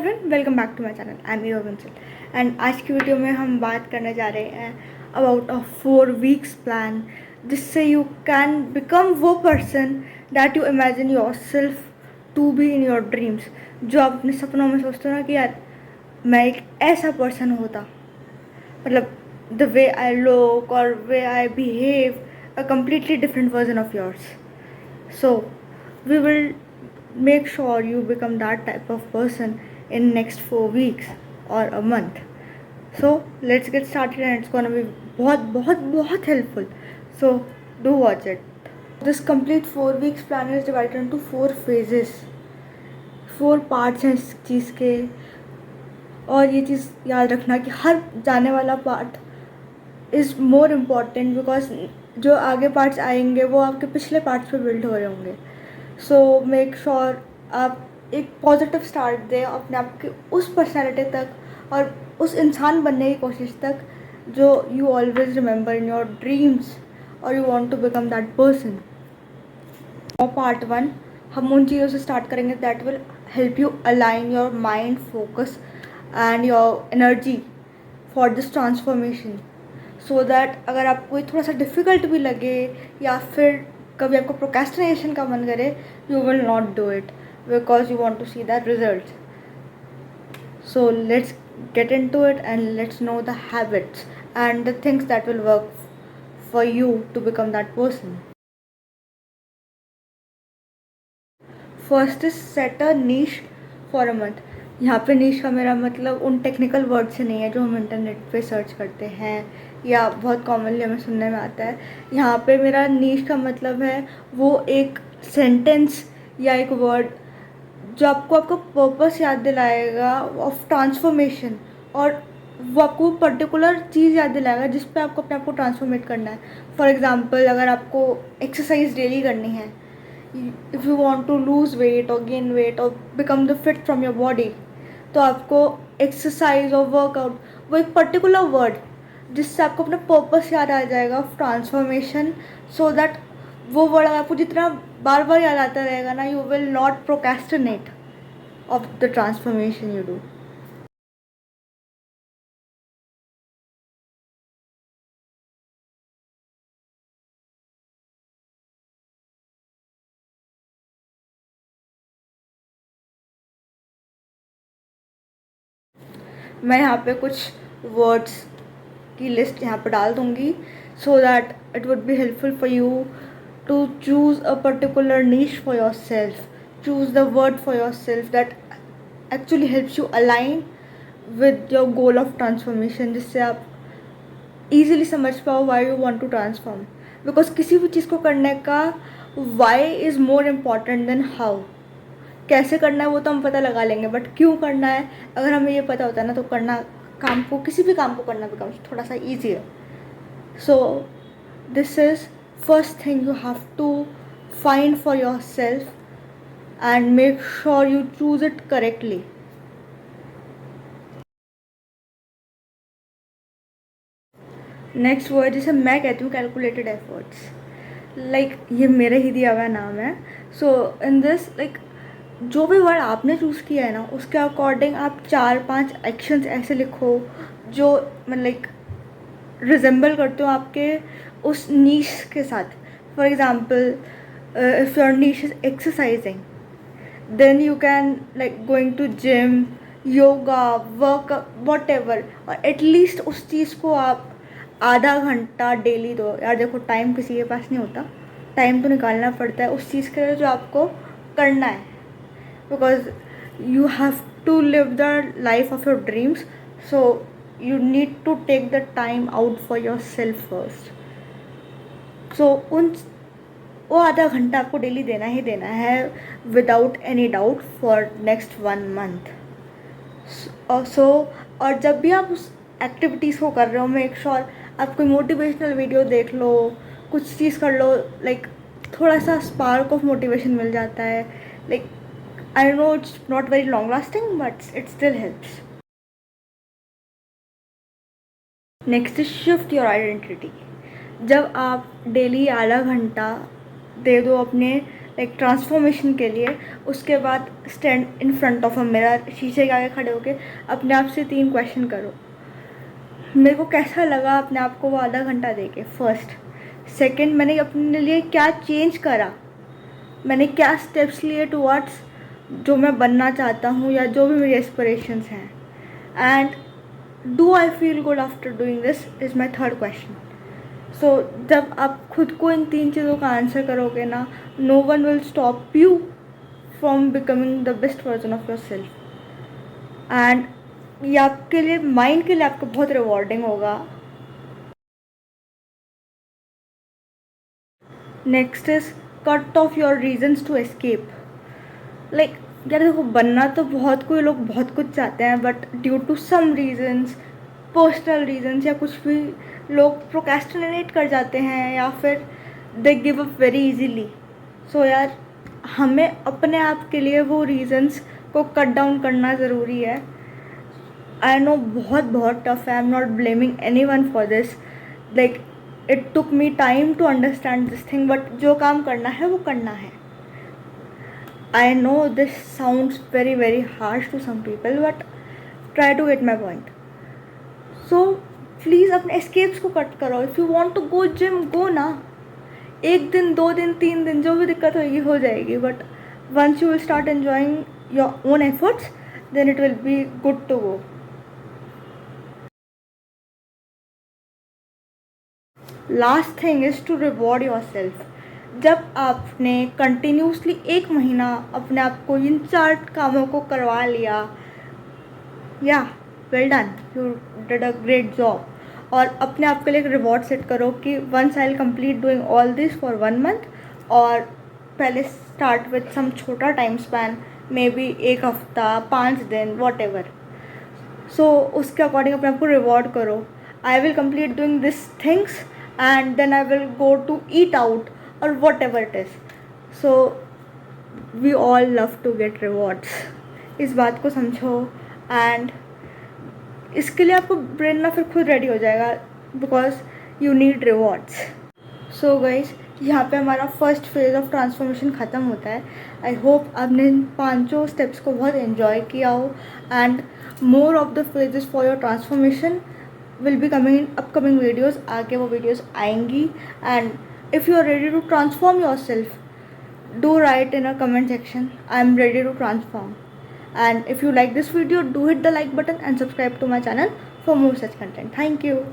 Everyone, welcome back to my channel. I am योगंसल and आज की वीडियो में हम बात करने जा रहे हैं अबाउट अ 4 वीक्स प्लान जिससे यू कैन बिकम वो person that you imagine yourself to be in your dreams. जो आप अपने सपनों में सोचते हो ना कि यार मैं एक ऐसा पर्सन होता, मतलब द वे आई लुक और way I behave a completely different version of yours. So we will make sure you become that type of person in next 4 weeks or a month. So let's get started and it's gonna be बहुत बहुत बहुत helpful. So do watch it. This complete 4 weeks plan is divided into 4 phases. 4 parts हैं इस चीज़ के. और ये चीज़ याद रखना कि हर जाने वाला part is more important because जो आगे पार्ट्स आएंगे वो आपके पिछले पार्ट्स पे बिल्ड हो रहे होंगे. सो मेक श्योर आप एक पॉजिटिव स्टार्ट दें अपने आप के उस पर्सनैलिटी तक और उस इंसान बनने की कोशिश तक जो you always remember in your dreams और you want to become that person. और पार्ट 1 हम उन चीज़ों से स्टार्ट करेंगे that will help you align your mind, focus and your energy for this transformation. So that अगर आपको थोड़ा सा डिफ़िकल्ट भी लगे या फिर कभी आपको प्रोक्रेस्टिनेशन का मन करे, you will not do it because you want to see that result. So let's get into it and let's know the habits and the things that will work for you to become that person. First is set a niche for a month. यहाँ पे नीश का मेरा मतलब उन technical word से नहीं है जो हम इंटरनेट पे सर्च करते हैं या बहुत कॉमनली हमें सुनने में आता है. यहाँ पे मेरा नीश का मतलब है वो एक सेंटेंस या एक वर्ड जो आपको आपका पर्पस याद दिलाएगा ऑफ ट्रांसफॉर्मेशन, और वो आपको पर्टिकुलर चीज़ याद दिलाएगा जिस पे आपको अपने आप को ट्रांसफॉर्मेट करना है. फॉर एग्ज़ाम्पल अगर आपको एक्सरसाइज डेली करनी है, if you want to lose weight or gain weight or become the fit from your body, तो आपको एक्सरसाइज और वर्कआउट वो एक पर्टिकुलर वर्ड जिससे आपको अपना पर्पस याद आ जाएगा ऑफ ट्रांसफॉर्मेशन. सो दैट वो वर्ड आपको जितना बार बार याद आता रहेगा ना, you will not procrastinate of the transformation you do. मैं यहाँ पे कुछ वर्ड्स की लिस्ट यहाँ पर डाल दूँगी so that it would be helpful for you to choose a particular niche for yourself. Choose the word for yourself that actually helps you align with your goal of transformation, जिससे आप easily समझ पाओ why you want to transform. Because किसी भी चीज़ को करने का why is more important than how. कैसे करना है वो तो हम पता लगा लेंगे, बट क्यों करना है अगर हमें ये पता होता है ना, तो करना काम को किसी भी काम को करना बिकम्स थोड़ा सा easier. So this is first thing you have to find for yourself and make sure you choose it correctly. Next word जिसे मैं कहती हूँ कैलकुलेटेड एफर्ट्स. लाइक ये मेरे ही दिया हुआ नाम है. सो इन दिस लाइक जो भी वर्ड आपने चूज़ किया है ना, उसके अकॉर्डिंग आप 4-5 एक्शंस ऐसे लिखो जो मतलब लाइक रिजेंबल करते हो आपके उस नीश के साथ. For example if your niche is exercising, then you can like going to gym, yoga, work, whatever, और एटलीस्ट उस चीज़ को आप आधा घंटा डेली दो. यार देखो, टाइम किसी के पास नहीं होता, टाइम तो निकालना पड़ता है उस चीज़ के लिए जो आपको करना है, because you have to live the life of your dreams, so you need to take the time out for yourself first. so वो आधा घंटा आपको डेली देना ही देना है without any doubt for next 1 month. और जब भी आप उस एक्टिविटीज़ को कर रहे हो, मेक श्योर आप कोई मोटिवेशनल वीडियो देख लो, कुछ चीज़ कर लो, लाइक थोड़ा सा स्पार्क ऑफ मोटिवेशन मिल जाता है. Like I know it's not very long lasting, but it still helps. Next is shift your identity. जब आप डेली आधा घंटा दे दो अपने लाइक ट्रांसफॉर्मेशन के लिए, उसके बाद stand in front of a mirror, शीशे के आगे खड़े होके अपने आप से 3 क्वेश्चन करो, मेरे को कैसा लगा अपने आप को वो आधा घंटा दे के, फर्स्ट। सेकेंड, मैंने अपने लिए क्या चेंज करा, मैंने क्या स्टेप्स लिए टुवर्ड्स जो मैं बनना चाहता हूँ या जो भी मेरी एस्पिरेशंस हैं, and do I feel good after doing this is my third question. So जब आप खुद को इन 3 चीज़ों का आंसर करोगे ना, no one will stop you from becoming the best version of yourself, and ये आपके लिए, माइंड के लिए आपको बहुत रिवॉर्डिंग होगा। Next is cut off your reasons to escape. Like यार देखो, बनना तो बहुत कोई लोग बहुत कुछ चाहते हैं, but due to some reasons, personal reasons या कुछ भी, लोग प्रोक्रेस्टिनेट कर जाते हैं या फिर they give up very easily. So यार, हमें अपने आप के लिए वो रीजन्स को कट डाउन करना ज़रूरी है। आई नो बहुत टफ है, I am not blaming anyone for this, like it took me time to understand this thing, but जो काम करना है वो करना है। I know this sounds very harsh to some people, but try to get my point. So please अपने escapes को cut करो। If you want to go gym, go ना, 1 दिन 2 दिन 3 दिन, जो भी दिक्कत होगी हो जाएगी, but once you will start enjoying your own efforts, then it will be good to go. Last thing is to reward yourself. जब आपने कंटिन्यूसली 1 महीना अपने आप को इन 4 कामों को करवा लिया, या well done, you did a great job, और अपने आप के लिए एक रिवॉर्ड सेट करो कि once I will complete doing all this for 1 month, और पहले स्टार्ट विथ सम छोटा टाइम स्पैन, मे बी 1 हफ्ता, 5 दिन, वॉट एवर। सो उसके अकॉर्डिंग अपने आप को रिवॉर्ड करो। आई will complete doing this things and then I will go to eat out or whatever it is. So we all love to get rewards. इस बात को समझो, and इसके लिए आपको ब्रेन ना फिर खुद रेडी हो जाएगा, because you need rewards. So guys, यहाँ पे हमारा फर्स्ट फेज ऑफ ट्रांसफॉर्मेशन ख़त्म होता है। आई होप आपने इन 5 स्टेप्स को बहुत एन्जॉय किया हो, and more of the phases for your transformation will be coming in upcoming videos. आगे वो videos आएंगी, and if you are ready to transform yourself, do write in a comment section, I am ready to transform. And if you like this video, do hit the like button and subscribe to my channel for more such content. Thank you.